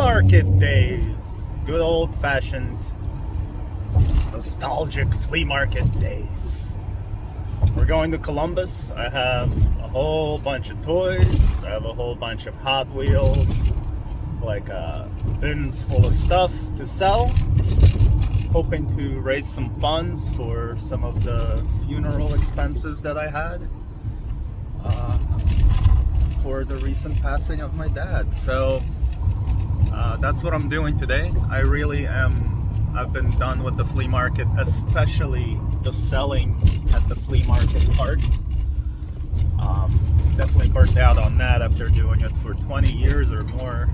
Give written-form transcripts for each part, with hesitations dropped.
market days. Good old-fashioned, nostalgic flea market days. We're going to Columbus. I have a whole bunch of toys. I have a whole bunch of Hot Wheels, like bins full of stuff to sell. Hoping to raise some funds for some of the funeral expenses that I had for the recent passing of my dad. So that's what I'm doing today. I really am. I've been done with the flea market, especially the selling at the flea market part. Definitely burnt out on that after doing it for 20 years or more.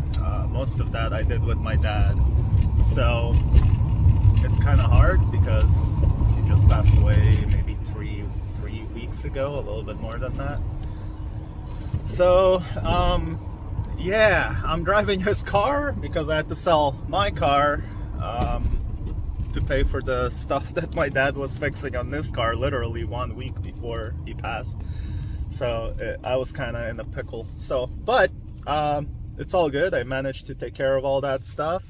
Most of that I did with my dad. So it's kind of hard because he just passed away maybe three weeks ago, a little bit more than that. So yeah, I'm driving his car because I had to sell my car to pay for the stuff that my dad was fixing on this car literally 1 week before he passed. So I was kind of in a pickle. So but it's all good. I managed to take care of all that stuff.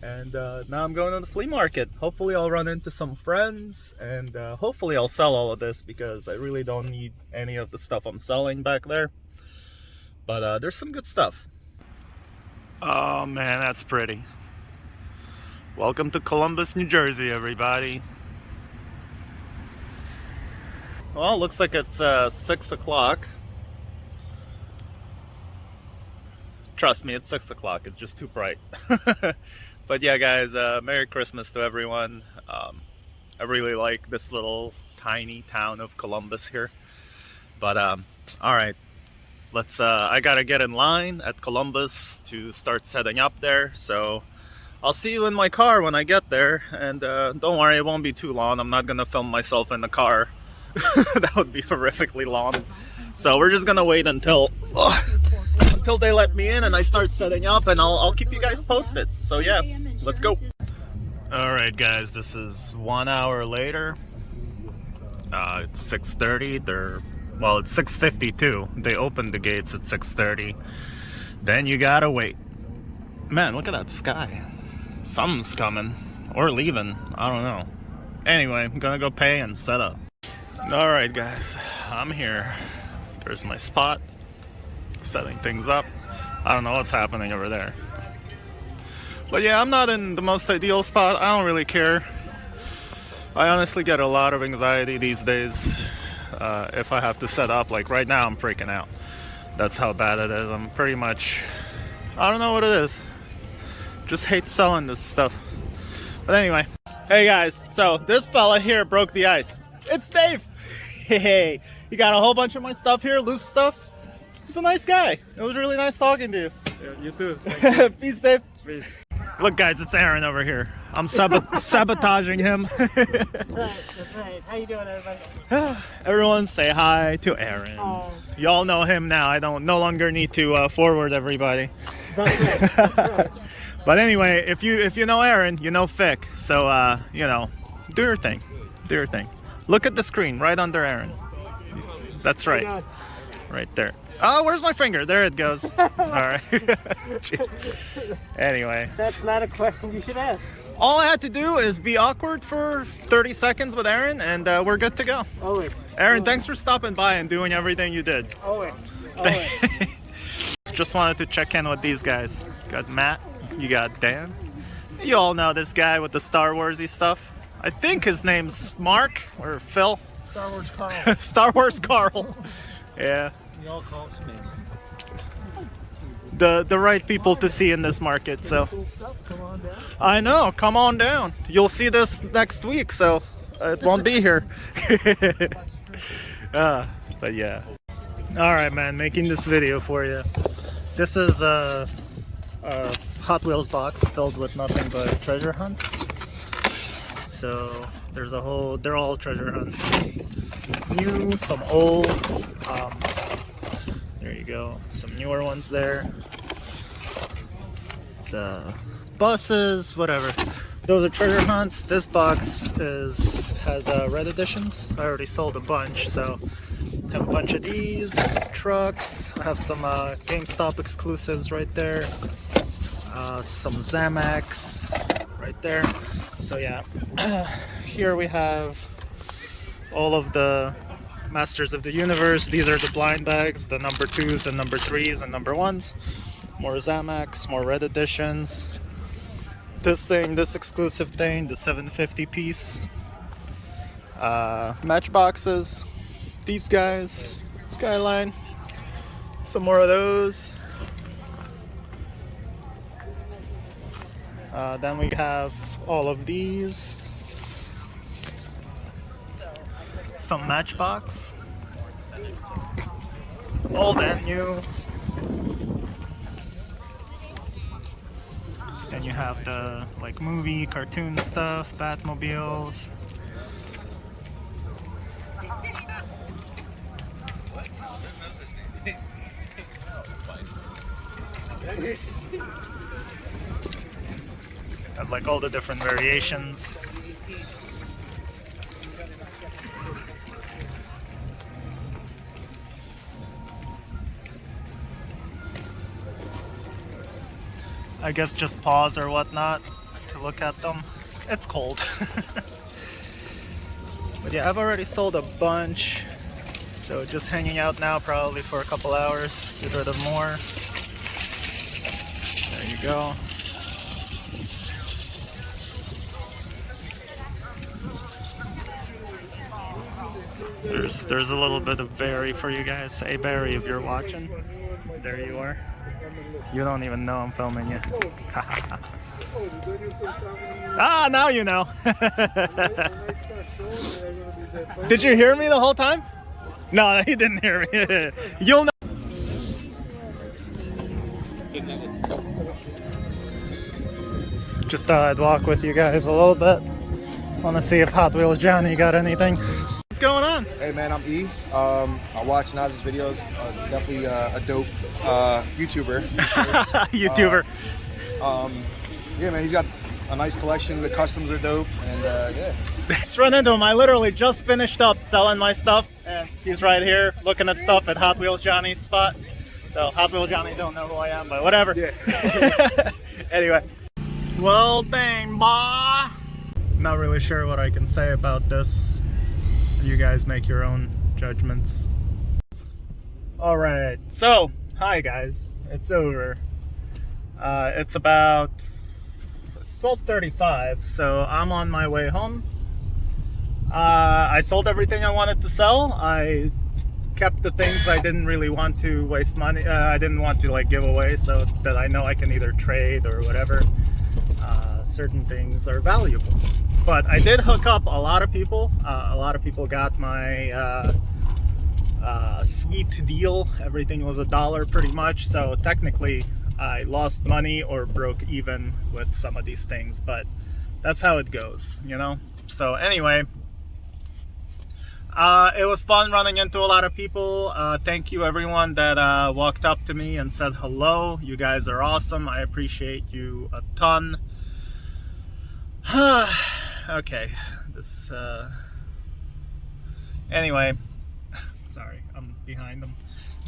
And now I'm going to the flea market. Hopefully I'll run into some friends, and hopefully I'll sell all of this because I really don't need any of the stuff I'm selling back there. But there's some good stuff. Oh man, that's pretty. Welcome to Columbus, New Jersey, everybody. Well, it looks like it's 6 o'clock. Trust me, it's 6 o'clock. It's just too bright. But yeah, guys, Merry Christmas to everyone. I really like this little tiny town of Columbus here. But all right, let's. I gotta get in line at Columbus to start setting up there. So I'll see you in my car when I get there. And don't worry, it won't be too long. I'm not gonna film myself in the car. That would be horrifically long. So we're just gonna wait until they let me in and I start setting up, and I'll keep you guys posted. So yeah, let's go. All right, guys, this is 1 hour later. It's 6:30. Well, it's 6:52. They opened the gates at 6:30. Then you gotta wait. Man, look at that sky. Something's coming or leaving. I don't know. Anyway, I'm gonna go pay and set up. All right, guys, I'm here. There's my spot. Setting things up. I don't know what's happening over there. But yeah, I'm not in the most ideal spot. I don't really care. I honestly get a lot of anxiety these days if I have to set up. Like right now, I'm freaking out. That's how bad it is. I'm pretty much, I don't know what it is. Just hate selling this stuff. But anyway. Hey guys, so this fella here broke the ice. It's Dave. Hey, you got a whole bunch of my stuff here, loose stuff. He's a nice guy. It was really nice talking to you. Yeah, you too. Peace, Dave. Peace. Look, guys, it's Aaron over here. I'm sabotaging him. That's right. How you doing, everybody? Everyone say hi to Aaron. Y'all know him now. I no longer need to forward everybody. That's right. But anyway, if you know Aaron, you know Fick. So you know, do your thing. Do your thing. Look at the screen right under Aaron. That's right. Right there. Oh, where's my finger? There it goes. All right. Anyway. That's not a question you should ask. All I had to do is be awkward for 30 seconds with Aaron, and we're good to go. Always. Aaron, thanks for stopping by and doing everything you did. Always. Just wanted to check in with these guys. You got Matt. You got Dan. You all know this guy with the Star Warsy stuff. I think his name's Mark or Phil. Star Wars Carl. Star Wars Carl. Yeah. You all call it spam. The right people to see in this market. So Cool stuff. Come on down. I know. Come on down. You'll see this next week, so it won't be here. But yeah. All right, man. Making this video for you. This is a Hot Wheels box filled with nothing but treasure hunts. So there's a whole. They're all treasure hunts. New, some old. There you go. Some newer ones there. It's buses, whatever. Those are treasure hunts. This box has red editions. I already sold a bunch, so I have a bunch of these trucks. I have some GameStop exclusives right there. some Xamax right there. So yeah, here we have all of the Masters of the Universe. These are the blind bags, the number 2s and number 3s and number 1s. More Xamax, more red editions. This thing, this exclusive thing, the 750 piece. Matchboxes. These guys, Skyline. Some more of those. Then we have all of these. Some Matchbox. Old and new. And you have the like movie, cartoon stuff, Batmobiles. And like all the different variations. I guess just pause or whatnot to look at them. It's cold. But yeah, I've already sold a bunch. So just hanging out now probably for a couple hours. Get rid of more. There you go. There's a little bit of Barry for you guys. Hey Barry, if you're watching, there you are. You don't even know I'm filming you. Ah, now you know. Did you hear me the whole time? No, he didn't hear me. You'll know. Just thought I'd walk with you guys a little bit. Want to see if Hot Wheels Johnny got anything. What's going on? Hey man, I'm E. I watch Naz's videos. Definitely a dope YouTuber. YouTuber. Yeah man, he's got a nice collection. The customs are dope, and yeah. Just run into him. I literally just finished up selling my stuff, and he's right here looking at stuff at Hot Wheels Johnny's spot. So Hot Wheels Johnny don't know who I am, but whatever. Yeah. Anyway. Well, dang, ma. Not really sure what I can say about this. You guys make your own judgments. All right, so hi guys, it's over. It's 12:35, so I'm on my way home. I sold everything I wanted to sell. I kept the things I didn't really want to waste money. I didn't want to like give away, so that I know I can either trade or whatever. Certain things are valuable. But I did hook up a lot of people. A lot of people got my sweet deal. Everything was $1 pretty much. So technically I lost money or broke even with some of these things. But that's how it goes, you know? So anyway, it was fun running into a lot of people. Thank you everyone that walked up to me and said hello. You guys are awesome. I appreciate you a ton. Okay, this anyway, sorry, I'm behind them.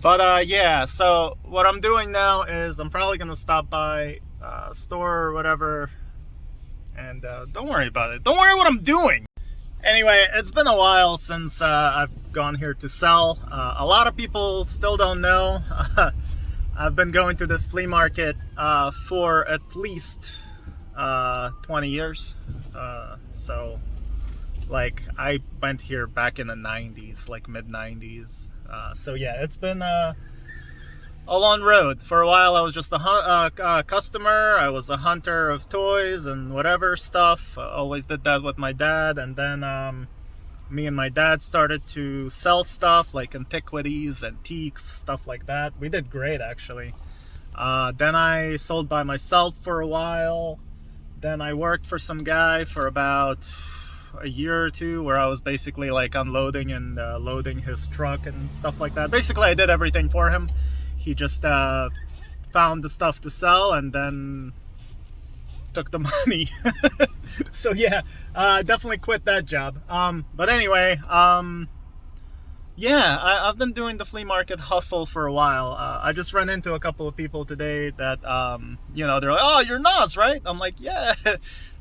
But yeah, so what I'm doing now is I'm probably gonna stop by a store or whatever, and don't worry about it. Don't worry what I'm doing. Anyway, it's been a while since I've gone here to sell. A lot of people still don't know. I've been going to this flea market for at least 20 years. So like I went here back in the 90s, like mid 90s. So yeah, it's been a long road. For a while I was just a customer. I was a hunter of toys and whatever stuff. I always did that with my dad, and then me and my dad started to sell stuff like antiquities, antiques, stuff like that. We did great actually. Then I sold by myself for a while. Then I worked for some guy for about a year or two, where I was basically like unloading and loading his truck and stuff like that. Basically I did everything for him. He just found the stuff to sell and then took the money. So yeah, definitely quit that job. But anyway, Yeah, I've been doing the flea market hustle for a while. I just ran into a couple of people today that, they're like, "Oh, you're Nas, right?" I'm like, "Yeah."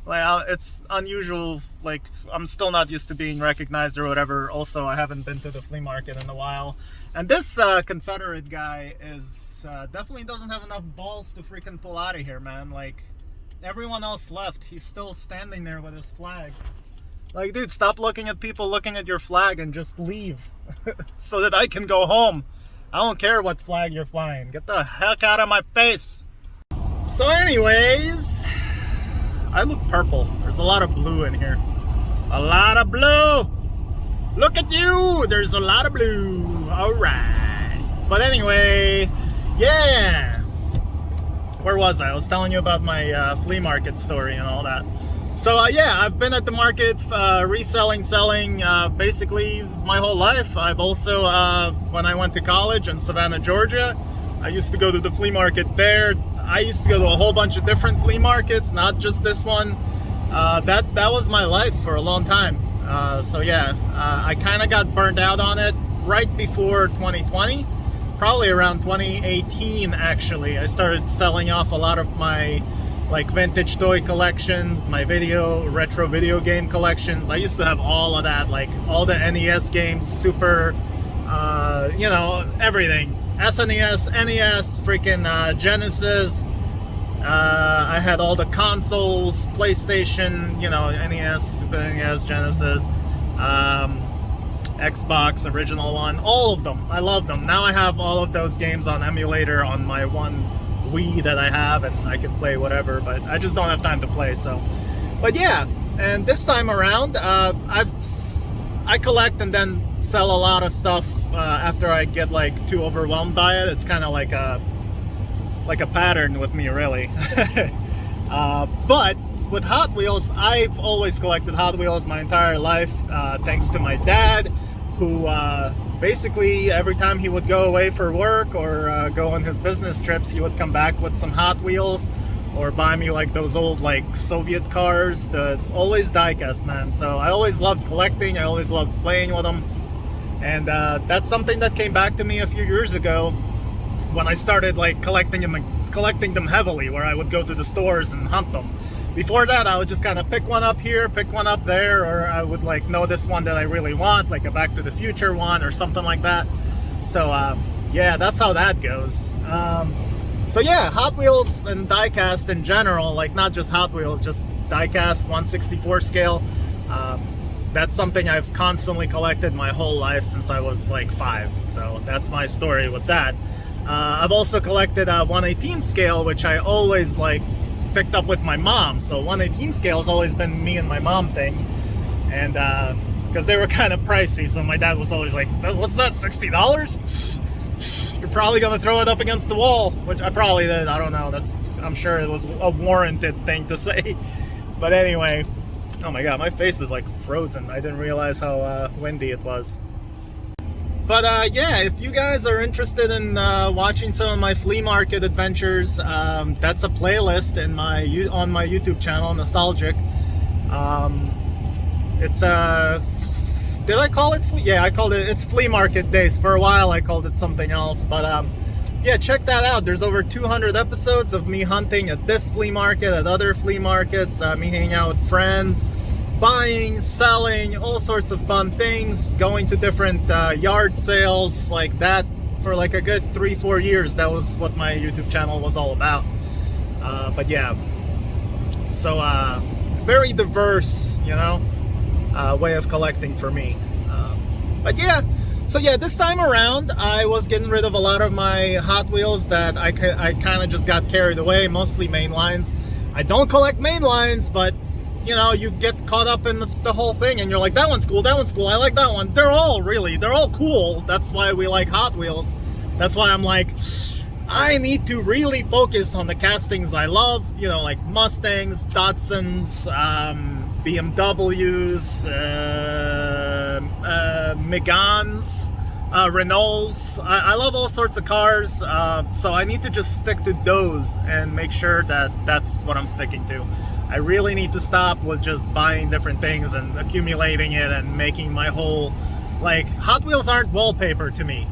Like, it's unusual. Like, I'm still not used to being recognized or whatever. Also, I haven't been to the flea market in a while. And this Confederate guy is definitely doesn't have enough balls to freaking pull out of here, man. Like, everyone else left. He's still standing there with his flag. Like, dude, stop looking at people looking at your flag and just leave so that I can go home. I don't care what flag you're flying. Get the heck out of my face. So anyways, I look purple. There's a lot of blue in here. A lot of blue. Look at you. There's a lot of blue. All right. But anyway, yeah. Where was I? I was telling you about my flea market story and all that. So yeah, I've been at the market reselling, selling basically my whole life. I've also, when I went to college in Savannah, Georgia, I used to go to the flea market there. I used to go to a whole bunch of different flea markets, not just this one. That was my life for a long time. So yeah, I kind of got burned out on it right before 2020, probably around 2018 actually. I started selling off a lot of my like vintage toy collections, my retro video game collections. I used to have all of that, like all the NES games, Super, everything. SNES, NES, freaking Genesis. I had all the consoles, PlayStation, NES, Super NES, Genesis, Xbox, original one, all of them. I love them. Now I have all of those games on emulator on my one Wii that I have, and I can play whatever, but I just don't have time to play. So, but yeah, and this time around, I collect and then sell a lot of stuff after I get like too overwhelmed by it. It's kind of like a pattern with me, really. But with Hot Wheels, I've always collected Hot Wheels my entire life, thanks to my dad, who basically every time he would go away for work or go on his business trips, he would come back with some Hot Wheels or buy me like those old like Soviet cars, always diecast, man. So I always loved collecting, I always loved playing with them, and that's something that came back to me a few years ago when I started like collecting them heavily, where I would go to the stores and hunt them. Before that, I would just kind of pick one up here, pick one up there, or I would like notice one that I really want, like a Back to the Future one or something like that. So yeah, that's how that goes. So yeah, Hot Wheels and diecast in general, like not just Hot Wheels, just diecast 1/64 scale. That's something I've constantly collected my whole life since I was like 5. So that's my story with that. I've also collected 1/18 scale, which I always like picked up with my mom. So 1/18 scale has always been me and my mom thing, and because they were kind of pricey, so my dad was always like, "What's that? $60? You're probably gonna throw it up against the wall," which I probably did. I don't know. I'm sure it was a warranted thing to say. But anyway, oh my god, my face is like frozen. I didn't realize how windy it was. But yeah, if you guys are interested in watching some of my flea market adventures, that's a playlist on my YouTube channel, Nostalgic. It's did I call it flea? Yeah, I called it's Flea Market Days. For a while I called it something else, but yeah, check that out. There's over 200 episodes of me hunting at this flea market, at other flea markets, me hanging out with friends, buying, selling, all sorts of fun things, going to different yard sales like that for like a good 3-4 years. That was what my YouTube channel was all about. But yeah, so very diverse, way of collecting for me. But yeah, so yeah, this time around I was getting rid of a lot of my Hot Wheels that I kind of just got carried away, mostly main lines. I don't collect main lines, but you get caught up in the whole thing and you're like, that one's cool, I like that one. They're all cool. That's why we like Hot Wheels. That's why I'm like, I need to really focus on the castings I love, like Mustangs, Datsuns, BMWs, Megans, Renaults. I love all sorts of cars, so I need to just stick to those and make sure that that's what I'm sticking to. I really need to stop with just buying different things and accumulating it and making my whole Like, Hot Wheels aren't wallpaper to me.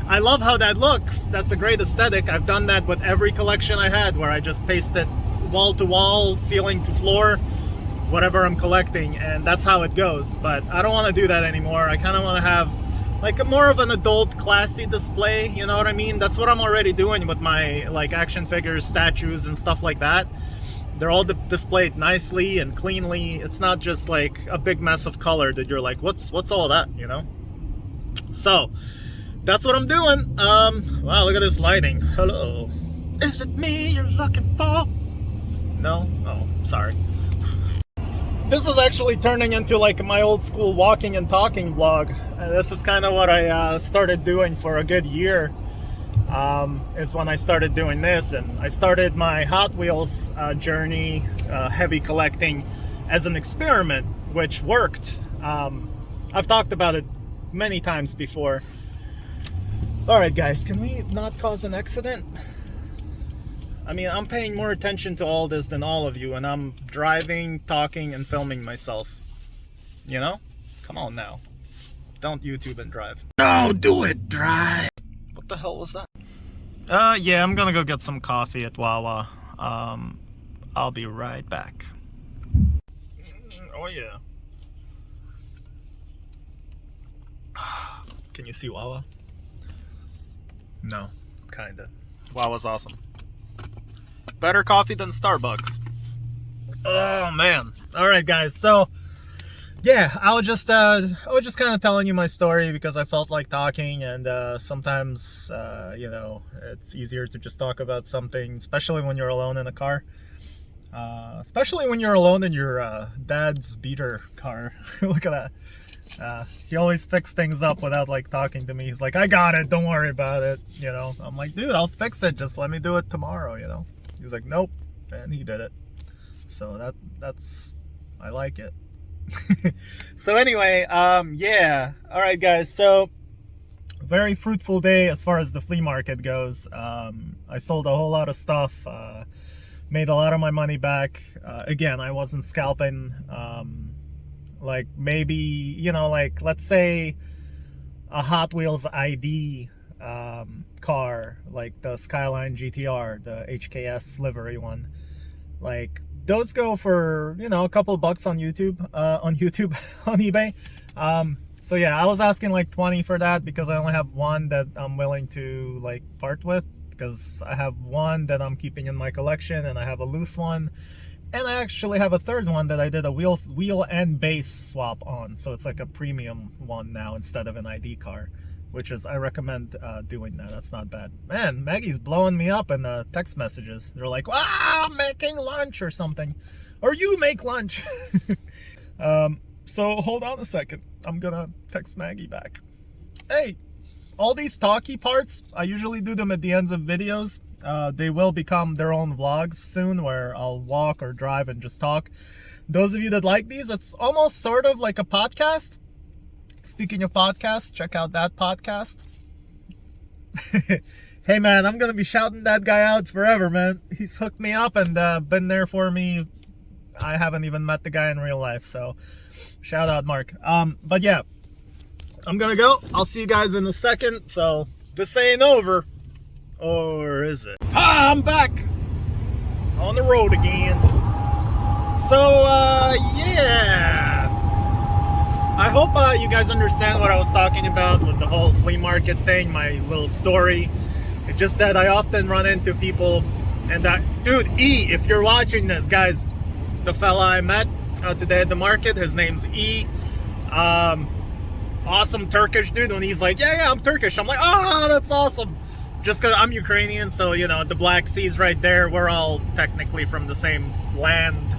I love how that looks. That's a great aesthetic. I've done that with every collection I had, where I just pasted wall to wall, ceiling to floor, whatever I'm collecting, and that's how it goes. But I don't want to do that anymore. I kind of want to have like a more of an adult, classy display, you know what I mean? That's what I'm already doing with my like action figures, statues, and stuff like that. They're all displayed nicely and cleanly. It's not just like a big mess of color that you're like, what's all that, you know? So that's what I'm doing. Wow, look at this lighting. Hello. Is it me you're looking for? No? Oh, sorry. This is actually turning into like my old school walking and talking vlog. This is kind of what I started doing for a good year. Is when I started doing this, and I started my Hot Wheels journey, heavy collecting, as an experiment, which worked. I've talked about it many times before. Alright guys, can we not cause an accident? I mean, I'm paying more attention to all this than all of you, and I'm driving, talking, and filming myself. You know? Come on now. Don't YouTube and drive. No, do it, drive! What the hell was that? Yeah, I'm gonna go get some coffee at Wawa. I'll be right back. Oh yeah. Can you see Wawa? No, kinda. Wawa's awesome. Better coffee than Starbucks. Oh man. Alright guys, so yeah, I was just kind of telling you my story because I felt like talking, and sometimes you know, it's easier to just talk about something, especially when you're alone in a car. Especially when you're alone in your dad's beater car. Look at that. He always fixes things up without like talking to me. He's like, I got it, don't worry about it, you know. I'm like, dude, I'll fix it, just let me do it tomorrow, you know. He's like, nope, and he did it. So that's I like it. So anyway, yeah, all right guys, so very fruitful day as far as the flea market goes. I sold a whole lot of stuff, made a lot of my money back. Again, I wasn't scalping. Like maybe, you know, like let's say a Hot Wheels ID car, like the Skyline GTR, the HKS livery one, like those go for, you know, a couple bucks on YouTube, on eBay. So yeah, I was asking like 20 for that because I only have one that I'm willing to like part with, because I have one that I'm keeping in my collection, and I have a loose one, and I actually have a third one that I did a wheel and base swap on, so it's like a premium one now instead of an ID car, which is, I recommend doing that. That's not bad. Man, Maggie's blowing me up in text messages. They're like, I'm making lunch or something, or you make lunch. So hold on a second, I'm gonna text Maggie back. Hey, all these talky parts, I usually do them at the ends of videos. They will become their own vlogs soon, where I'll walk or drive and just talk. Those of you that like these, it's almost sort of like a podcast. Speaking of podcasts, check out that podcast. Hey man, I'm gonna be shouting that guy out forever, man. He's hooked me up and been there for me. I haven't even met the guy in real life, so shout out Mark. But yeah, I'm gonna go. I'll see you guys in a second. So this ain't over, or is it? I'm back on the road again. So yeah, I hope you guys understand what I was talking about with the whole flea market thing, my little story. It's just that I often run into people, and dude, E, if you're watching this, guys, the fella I met today at the market, his name's E. Awesome Turkish dude. When he's like, yeah, I'm Turkish, I'm like, oh, that's awesome. Just because I'm Ukrainian, so, you know, the Black Sea's right there. We're all technically from the same land,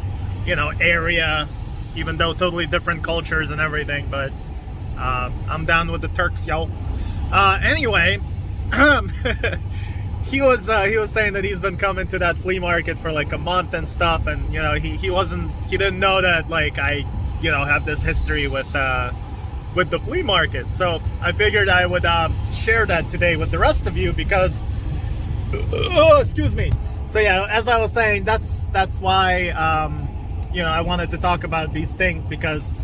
you know, area, even though totally different cultures and everything, but I'm down with the Turks, yo. Anyway, he was saying that he's been coming to that flea market for like a month and stuff, and you know, he didn't know that like I, you know, have this history with the flea market. So I figured I would share that today with the rest of you, because excuse me. So yeah, as I was saying, that's why you know, I wanted to talk about these things, because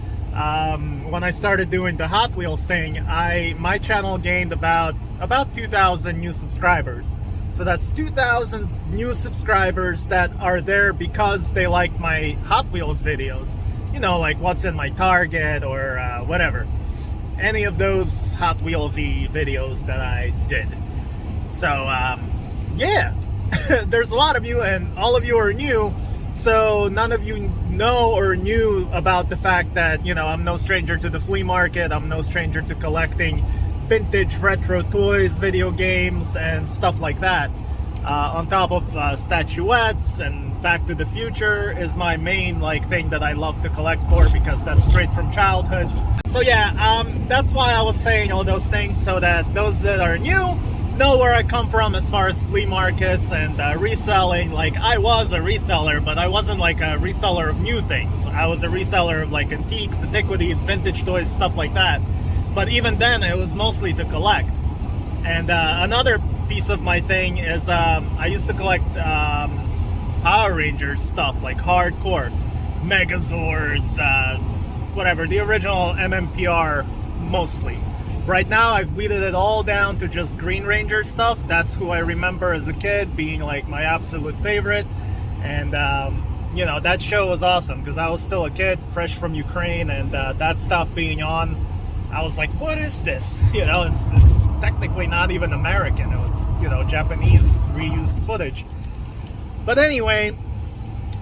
when I started doing the Hot Wheels thing, my channel gained about 2,000 new subscribers. So that's 2,000 new subscribers that are there because they liked my Hot Wheels videos. You know, like what's in my target or whatever. Any of those Hot Wheels-y videos that I did. So, yeah, there's a lot of you, and all of you are new. So none of you know or knew about the fact that, you know, I'm no stranger to the flea market. I'm no stranger to collecting vintage retro toys, video games, and stuff like that. On top of statuettes, and Back to the Future is my main thing that I love to collect for, because that's straight from childhood. So yeah, that's why I was saying all those things, so that those that are new know where I come from as far as flea markets and reselling. Like, I was a reseller, but I wasn't like a reseller of new things. I was a reseller of like antiques, antiquities, vintage toys, stuff like that. But even then, it was mostly to collect. And another piece of my thing is I used to collect Power Rangers stuff, like hardcore Megazords, whatever, the original MMPR mostly. Right now, I've weeded it all down to just Green Ranger stuff. That's who I remember as a kid being like my absolute favorite. And, you know, that show was awesome because I was still a kid, fresh from Ukraine, and that stuff being on, I was like, what is this? You know, it's technically not even American. It was, you know, Japanese reused footage. But anyway,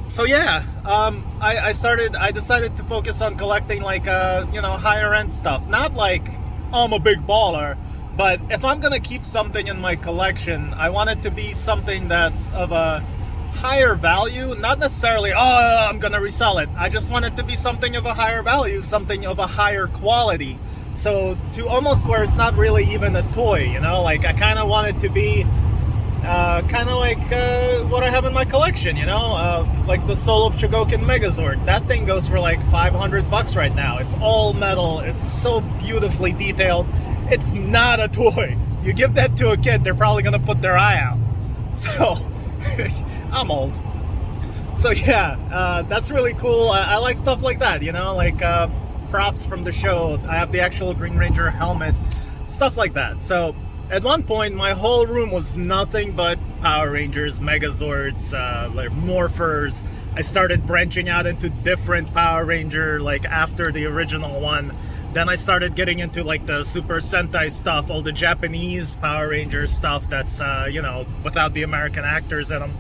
so yeah, I decided to focus on collecting like, you know, higher end stuff. Not like, I'm a big baller, but if I'm gonna keep something in my collection, I want it to be something that's of a higher value, not necessarily, oh, I'm gonna resell it. I just want it to be something of a higher value, something of a higher quality. So to almost where it's not really even a toy, you know, like I kind of want it to be kind of like what I have in my collection, you know, like the Soul of Chogokin Megazord. That thing goes for like $500 right now. It's all metal. It's so beautifully detailed. It's not a toy. You give that to a kid, they're probably gonna put their eye out. So I'm old. So yeah, that's really cool. I like stuff like that, you know, like props from the show. I have the actual Green Ranger helmet, stuff like that. So at one point, my whole room was nothing but Power Rangers, Megazords, like Morphers. I started branching out into different Power Ranger, like after the original one. Then I started getting into like the Super Sentai stuff, all the Japanese Power Ranger stuff that's, you know, without the American actors in them.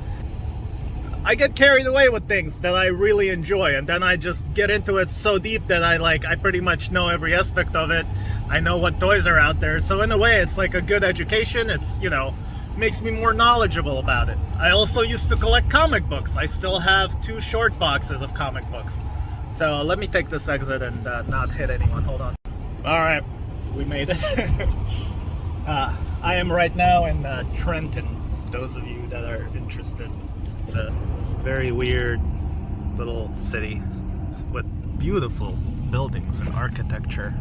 I get carried away with things that I really enjoy, and then I just get into it so deep that I pretty much know every aspect of it. I know what toys are out there, so in a way it's like a good education. It's, you know, makes me more knowledgeable about it. I also used to collect comic books. I still have 2 short boxes of comic books. So let me take this exit and not hit anyone. Hold on. All right, we made it. I am right now in Trenton, those of you that are interested. It's a very weird little city with beautiful buildings and architecture,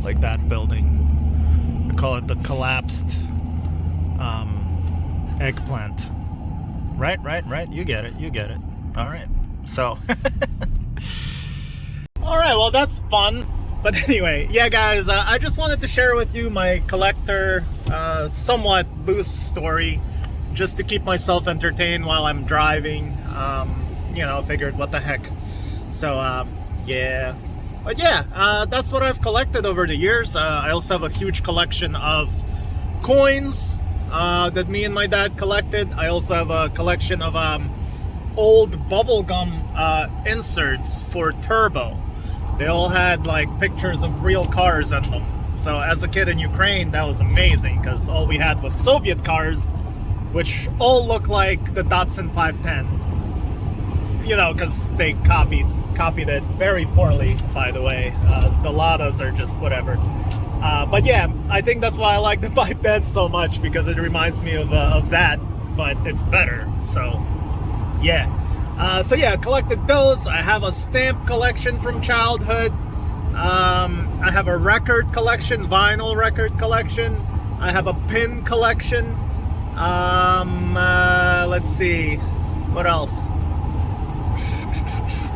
like that building. I call it the collapsed eggplant. Right. You get it. All right. So, all right. Well, that's fun. But anyway, yeah, guys, I just wanted to share with you my collector, somewhat loose story, just to keep myself entertained while I'm driving. You know, figured what the heck. So yeah, but yeah, that's what I've collected over the years. I also have a huge collection of coins that me and my dad collected. I also have a collection of old bubblegum inserts for Turbo. They all had like pictures of real cars in them. So as a kid in Ukraine, that was amazing, because all we had was Soviet cars, which all look like the Datsun 510. You know, because they copied it very poorly, by the way. The Ladas are just whatever. But yeah, I think that's why I like the 510 so much, because it reminds me of that, but it's better. So yeah. So yeah, I collected those. I have a stamp collection from childhood. I have a record collection, vinyl record collection. I have a pin collection. Let's see, what else?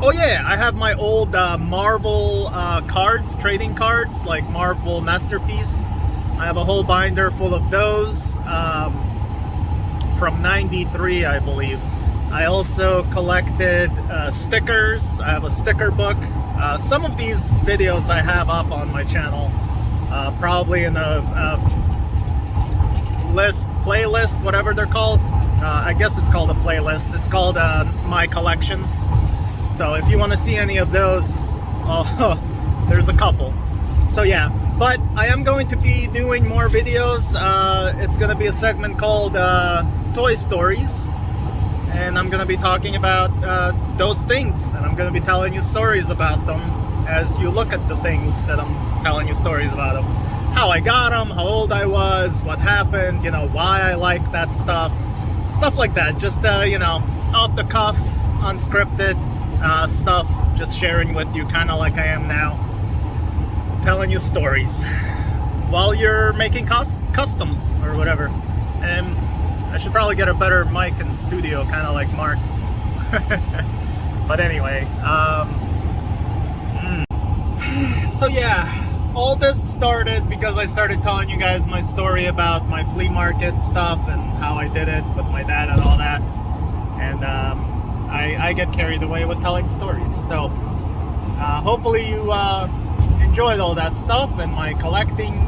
Oh yeah, I have my old Marvel cards, trading cards, like Marvel Masterpiece. I have a whole binder full of those from '93, I believe. I also collected stickers. I have a sticker book. Some of these videos I have up on my channel, probably in a playlist, whatever they're called. I guess it's called a playlist. It's called My Collections. So if you want to see any of those, there's a couple. So yeah, but I am going to be doing more videos. It's going to be a segment called Toy Stories. And I'm going to be talking about those things. And I'm going to be telling you stories about them as you look at the things that I'm telling you stories about them. How I got them, how old I was, what happened, you know, why I like that stuff. Stuff like that. Just, you know, off the cuff, unscripted stuff. Just sharing with you kind of like I am now. Telling you stories while you're making customs or whatever. And I should probably get a better mic in the studio, kind of like Mark. But anyway, so yeah, all this started because I started telling you guys my story about my flea market stuff and how I did it with my dad and all that. And I get carried away with telling stories. So hopefully you enjoyed all that stuff and my collecting,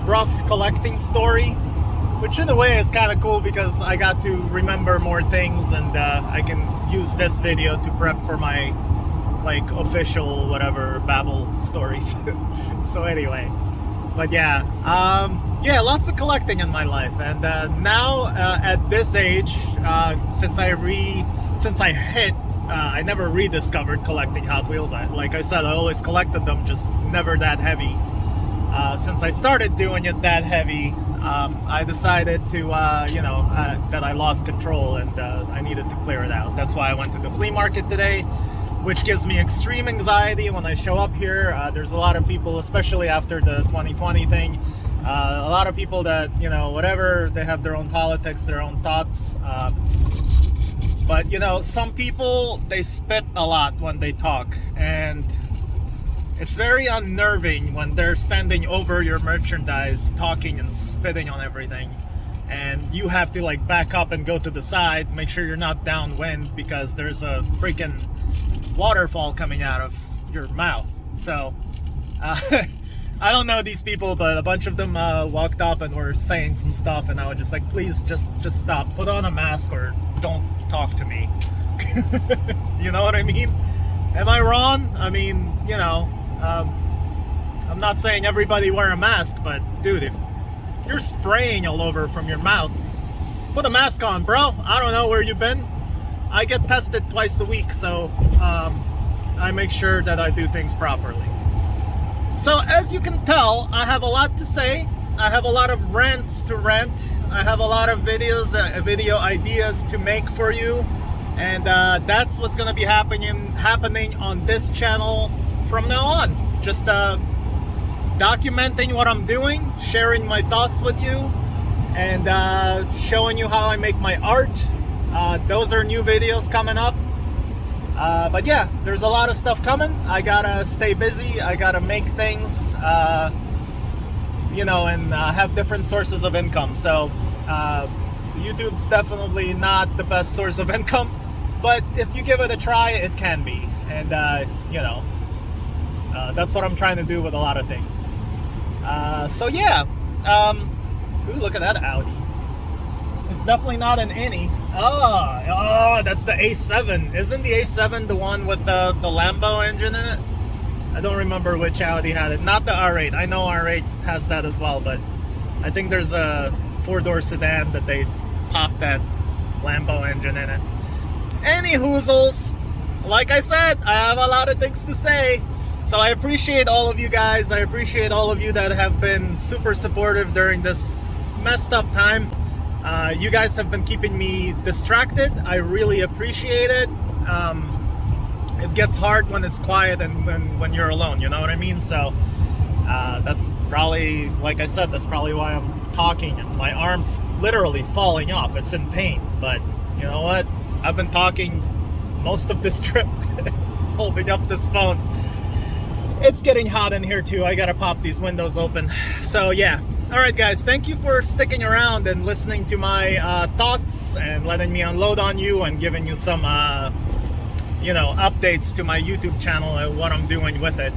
rough collecting story. Which in a way is kind of cool because I got to remember more things and I can use this video to prep for my like official whatever Babel stories. So anyway, but yeah, yeah, lots of collecting in my life. And now at this age, since I never rediscovered collecting Hot Wheels. Like I said, I always collected them, just never that heavy. Since I started doing it that heavy, I decided to, you know, that I lost control and I needed to clear it out. That's why I went to the flea market today, which gives me extreme anxiety when I show up here. There's a lot of people, especially after the 2020 thing, a lot of people that, you know, whatever, they have their own politics, their own thoughts. But, you know, some people, they spit a lot when they talk, and it's very unnerving when they're standing over your merchandise talking and spitting on everything, and you have to like back up and go to the side, make sure you're not downwind because there's a freaking waterfall coming out of your mouth. So I don't know these people, but a bunch of them walked up and were saying some stuff, and I was just like, please just stop, put on a mask or don't talk to me. You know what I mean? Am I wrong? I mean, you know, I'm not saying everybody wear a mask, but dude, if you're spraying all over from your mouth, put a mask on, bro. I don't know where you've been. I get tested twice a week, so I make sure that I do things properly. So as you can tell, I have a lot to say. I have a lot of rants to rant. I have a lot of videos, video ideas to make for you. And that's what's going to be happening on this channel from now on. Just documenting what I'm doing, sharing my thoughts with you, and showing you how I make my art. Those are new videos coming up. But yeah, there's a lot of stuff coming. I gotta stay busy. I gotta make things, you know, and have different sources of income. So YouTube's definitely not the best source of income, but if you give it a try, it can be. And you know, that's what I'm trying to do with a lot of things. So yeah, ooh, look at that Audi. It's definitely not an innie. Oh, that's the A7. Isn't the A7 the one with the Lambo engine in it? I don't remember which Audi had it. Not the R8. I know R8 has that as well, but I think there's a four-door sedan that they popped that Lambo engine in it. Any hoozles, like I said, I have a lot of things to say. So I appreciate all of you guys. I appreciate all of you that have been super supportive during this messed up time. You guys have been keeping me distracted. I really appreciate it. It gets hard when it's quiet and when you're alone, you know what I mean? So that's probably, like I said, that's probably why I'm talking and my arm's literally falling off. It's in pain, but you know what? I've been talking most of this trip, holding up this phone. It's getting hot in here too. I gotta pop these windows open. So yeah. All right, guys. Thank you for sticking around and listening to my thoughts and letting me unload on you and giving you some, updates to my YouTube channel and what I'm doing with it,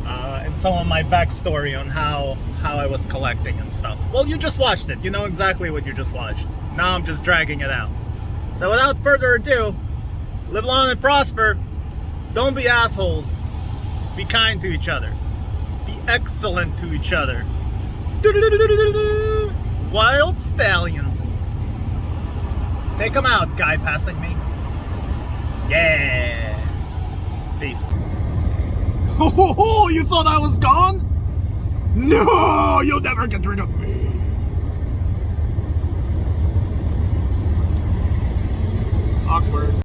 and some of my backstory on how I was collecting and stuff. Well, you just watched it. You know exactly what you just watched. Now I'm just dragging it out. So without further ado, live long and prosper. Don't be assholes. Be kind to each other. Be excellent to each other. Wild stallions. Take them out, guy passing me. Yeah. Peace. Oh, you thought I was gone? No, you'll never get rid of me. Awkward.